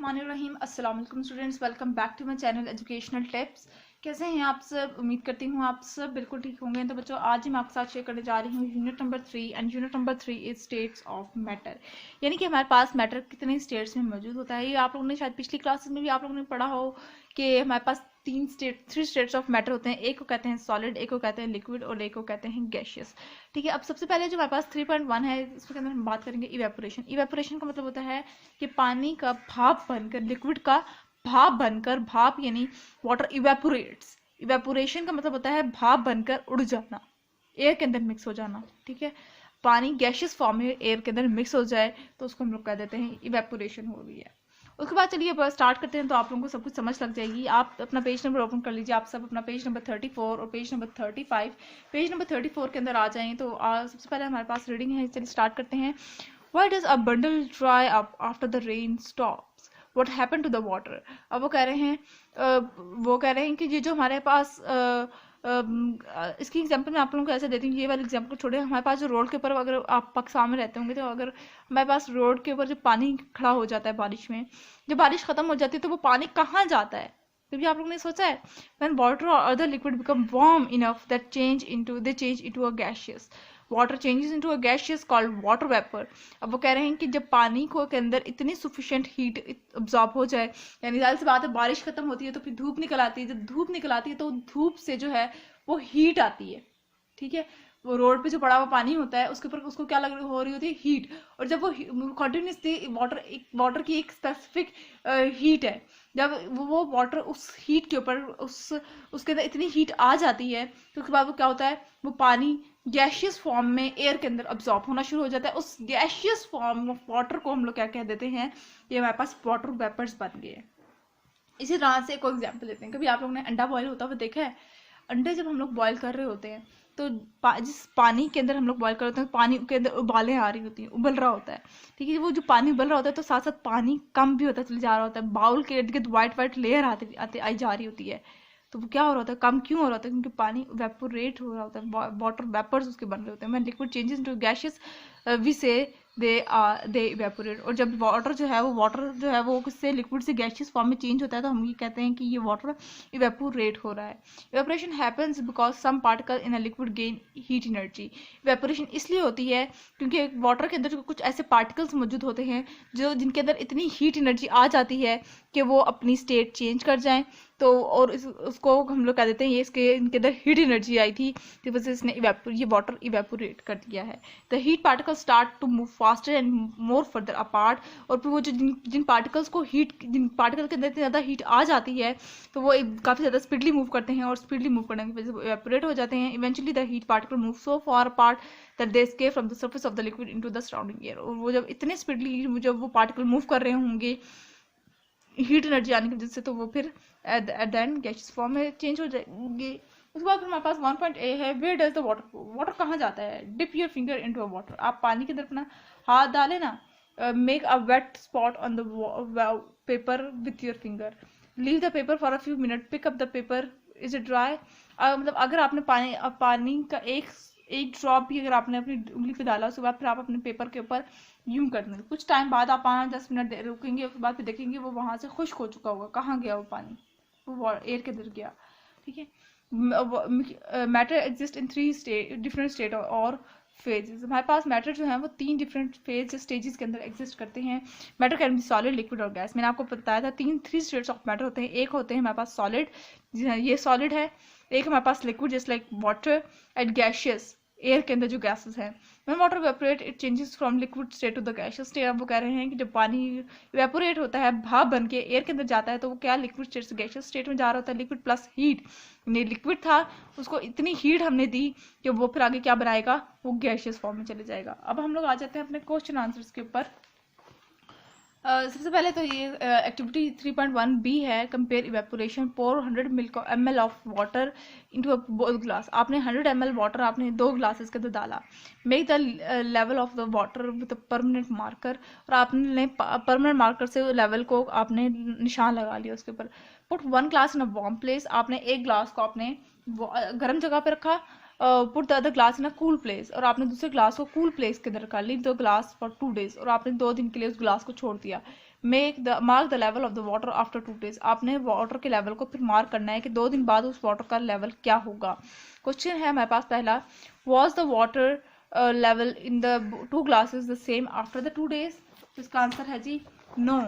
बिस्मिल्लाहिर्रहमानिर्रहीम। अस्सलाम वालेकुम students, welcome back to my channel educational tips. कैसे हैं आप सब? उम्मीद करती हूँ आप सब बिल्कुल ठीक होंगे। तो बच्चों, आज ही मैं आपके साथ शेयर करने जा रही हूँ unit number 3 and unit number 3 is states of matter. यानी कि हमारे पास मैटर कितने स्टेट्स में मौजूद होता है। ये आप लोगों ने शायद पिछली क्लासेस में भी आप लोगों ने पढ़ा हो कि हमारे पास थ्री स्टेट्स ऑफ मैटर होते हैं। एक को कहते हैं सॉलिड, एक को कहते हैं लिक्विड और एक को कहते हैं गैशियस। ठीक है, अब सबसे पहले जो हमारे पास 3.1 है, इसके अंदर हम बात करेंगे इवेपोरेशन। इवेपोरेशन का मतलब होता है कि पानी का भाप बनकर, लिक्विड का भाप बनकर, भाप यानी वाटर इवेपोरेट्स। इवेपोरेशन का मतलब होता है भाप बनकर उड़ जाना, एयर के अंदर मिक्स हो जाना। ठीक है, पानी गैशियस फॉर्म में एयर के अंदर मिक्स हो जाए तो उसको हम लोग कह देते हैं इवेपोरेशन हो रही है। उसके बाद चलिए स्टार्ट करते हैं, तो आप लोगों को सब कुछ समझ लग जाएगी। आप अपना पेज नंबर ओपन कर लीजिए, आप सब अपना पेज नंबर 34 और पेज नंबर 35। पेज नंबर 34 के अंदर आ जाएं तो सबसे पहले हमारे पास रीडिंग है। चलिए स्टार्ट करते हैं। Why does a bundle dry up after the rain stops? What happened to the water? अब वो कह रहे हैं कि ये जो हमारे पास इसकी एग्जांपल मैं आप लोगों को ऐसे देती हूँ। ये वाले एग्जांपल छोड़े, हमारे पास जो रोड के ऊपर, अगर आप पाकिस्तान में रहते होंगे तो अगर हमारे पास रोड के ऊपर जो पानी खड़ा हो जाता है बारिश में, जब बारिश खत्म हो जाती है तो वो पानी कहाँ जाता है? क्योंकि आप लोगों ने सोचा है when water or other liquid become warm enough that change into a gaseous. Water changes into a gaseous called water vapour. अब वो कह रहे हैं कि जब पानी को के अंदर इतनी सफिशिएंट हीट अब्जॉर्ब हो जाए, यानी जाहिर सी बात है बारिश खत्म होती है तो फिर धूप निकल आती है। जब धूप निकल आती है तो धूप से जो है वो हीट आती है। ठीक है, वो रोड पे जो पड़ा हुआ पानी होता है उसके ऊपर उसको क्या हो रही होती है? हीट। और जब वो कंटिन्यूसली वाटर की एक स्पेसिफिक हीट है, जब वो वाटर उस हीट के ऊपर उसके अंदर इतनी हीट आ जाती है तो उसके बाद वो क्या होता है, वो पानी गैशियस फॉर्म में एयर के अंदर अब्जॉर्ब होना शुरू हो जाता है। उस गैशियस फॉर्म ऑफ वाटर को हम लोग क्या कह देते हैं? ये हमारे पास वाटर वेपर्स बन गए। इसी तरह से एक और एग्जाम्पल लेते हैं। कभी आप लोगों ने अंडा बॉयल होता हुआ देखा है? अंडे जब हम लोग बॉयल कर रहे होते हैं तो जिस पानी के अंदर हम लोग बॉयल कर रहे होते हैं, पानी के अंदर उबालें आ रही होती हैं, उबल रहा होता है। ठीक है, वो जो पानी उबल रहा होता है तो साथ साथ पानी कम भी होता चले जा रहा होता है। बाउल के इर्द गिर्द वाइट लेयर आते आई जा रही होती है। तो वो क्या हो रहा होता है? कम क्यों हो रहा होता है? क्योंकि पानी वेपोरेट हो रहा होता है, वाटर वेपर्स उसके बन रहे होते हैं। मैं liquid changes into gaseous we say they evaporate. और जब वाटर जो है वो किससे लिक्विड से गैसियस फॉर्म में चेंज होता है तो हम ये कहते हैं कि ये वाटर इवेपोरेट हो रहा है। Evaporation happens because some particle in a liquid gain heat energy. Evaporation इसलिए होती है क्योंकि वाटर के अंदर कुछ ऐसे पार्टिकल्स मौजूद होते हैं जो जिनके अंदर इतनी हीट एनर्जी आ जाती है कि वो अपनी स्टेट चेंज कर जाएं। तो और उसको हम लोग कह देते हैं ये इनके अंदर हीट एनर्जी आई थी, तो वजह से इसने ये वाटर इवेपोरेट कर दिया है। The heat particle start to move faster and more further apart. और फिर वो जो जिन पार्टिकल्स के अंदर इतनी ज़्यादा हीट आ जाती है तो वो काफ़ी ज़्यादा स्पीडली मूव करते हैं, और स्पीडली मूव करने की वजह से इवेपोरेट हो जाते हैं। Eventually the heat particle move so far apart that they escape from the surface of the liquid into the surrounding air. और वो जब इतने स्पीडली जब वो पार्टिकल मूव कर रहे होंगे हीट एनर्जी आने की वजह से, तो वो फिर at the end gaseous form में चेंज हो जाएंगे। उसके बाद हमारे पास 1.a है, वेयर डज द वाटर कहाँ जाता है? Dip your finger into a water. आप पानी की तरफ अपना हाथ डालें ना, make a wet spot on the paper with your finger, leave the paper for a few minute, pick up the paper, is it dry? मतलब अगर आपने पानी का एक ड्रॉप भी अगर आपने अपनी उंगली पे डाला, उसके बाद फिर आप अपने पेपर के ऊपर यूं कर देंगे। कुछ टाइम बाद आप 5-10 मिनट रुकेंगे, उसके बाद फिर देखेंगे वो वहां से खुश्क हो चुका होगा। कहाँ गया वो पानी? वो एयर के अंदर गया। ठीक है, matter exist in 3 different state और फेजेस। हमारे पास मैटर जो है वो 3 डिफरेंट फेज स्टेजेस के अंदर एग्जिस्ट करते हैं। Matter can be solid, liquid और गैस। मैंने आपको बताया था 3 स्टेट्स ऑफ मैटर होते हैं। एक होते हैं हमारे पास सॉलिड, ये सॉलिड है। एक हमारे पास liquid just like water, and gaseous, air के अंदर जो गैसेस हैं। When water evaporate it changes from liquid state to the gaseous state। अब वो कह रहे हैं कि जब पानी इवेपोरेट होता है, भाप बन के एयर के अंदर जाता है, तो वो क्या लिक्विड स्टेट से गैसियस स्टेट में जा रहा होता है। लिक्विड प्लस हीट, लिक्विड था उसको इतनी हीट हमने दी कि वो फिर आगे क्या बनाएगा? वो गैसियस फॉर्म में चले जाएगा। अब हम लोग आ जाते हैं अपने क्वेश्चन आंसर्स के ऊपर। सबसे पहले तो ये एक्टिविटी 3.1 बी है, compare evaporation. Pour 100 ml of water into a bowl glass. आपने 100 ml वाटर आपने 2 ग्लासेस के अंदर डाला। Make the level of the water with a permanent marker. और आपने परमानेंट मार्कर से लेवल को आपने निशान लगा लिया उसके ऊपर। Put 1 glass in a warm place. आपने एक ग्लास को आपने गर्म जगह पे रखा। Put the other glass in a cool place. और आपने दूसरे ग्लास को कूल प्लेस के अंदर रखा। Leave the glass for 2 days। और आपने 2 दिन के लिए उस ग्लास को छोड़ दिया। Mark the level of the water after 2 days। आपने वाटर के लेवल को फिर मार्क करना है कि 2 दिन बाद उस वाटर का लेवल क्या होगा। क्वेश्चन है हमारे पास पहला, was the water level in the 2 glasses the same after the 2 days। इसका आंसर है जी no,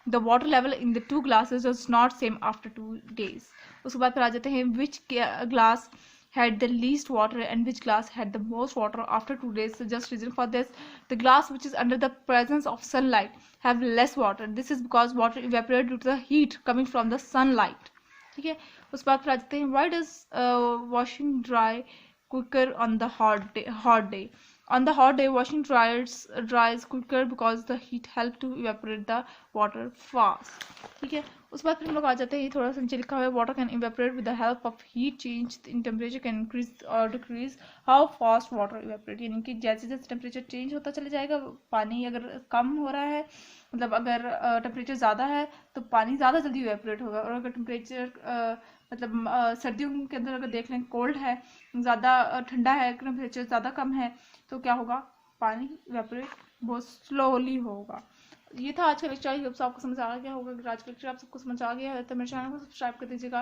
the water level in the 2 glasses was not same after 2 days। उसके बाद फिर आ जाते हैं, विच glass had the least water and which glass had the most water after 2 days। So just reason for this, the glass which is under the presence of sunlight have less water। This is because water evaporate due to the heat coming from the sunlight। ठीक है, उसके बाद फिर आ जाते हैं, why does washing dry quicker on the hot day। On the hot day washing dries quicker because the heat help to evaporate the water fast। ठीक है, उसके बाद फिर हम लोग आ जाते हैं, थोड़ा सा नीचे लिखा हुआ है, water can evaporate with the help of heat change in temperature can increase और decrease how fast water evaporate. यानी कि जैसे जैसे टेम्परेचर चेंज होता चला जाएगा, पानी अगर कम हो रहा है, मतलब अगर टेम्परेचर ज़्यादा है तो पानी ज़्यादा जल्दी इवेपोरेट होगा, और अगर टेम्परेचर मतलब सर्दियों के अंदर अगर देख लें, कोल्ड है, ज़्यादा ठंडा है, टेम्परेचर ज़्यादा कम है, तो क्या होगा, पानी इवेपोरेट बहुत स्लोली होगा। ये था आज का लेक्चर। आई होप आपको समझ आ गया होगा। अगर आज का लेक्चर आप सबको समझ आ गया है तो मेरे चैनल को सब्सक्राइब कर दीजिएगा,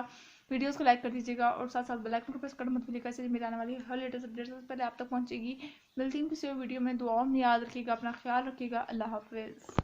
वीडियोस को लाइक कर दीजिएगा, और साथ साथ बेल आइकन को प्रेस करना मत भूलिएगा, इससे मेरी आने वाली हर लेटेस्ट अपडेट सबसे पहले आप तक पहुंचेगी। मिलती हूँ किसी वीडियो में, दुआओं में याद रखिएगा, अपना ख्याल रखिएगा। अल्लाह हाफिज़।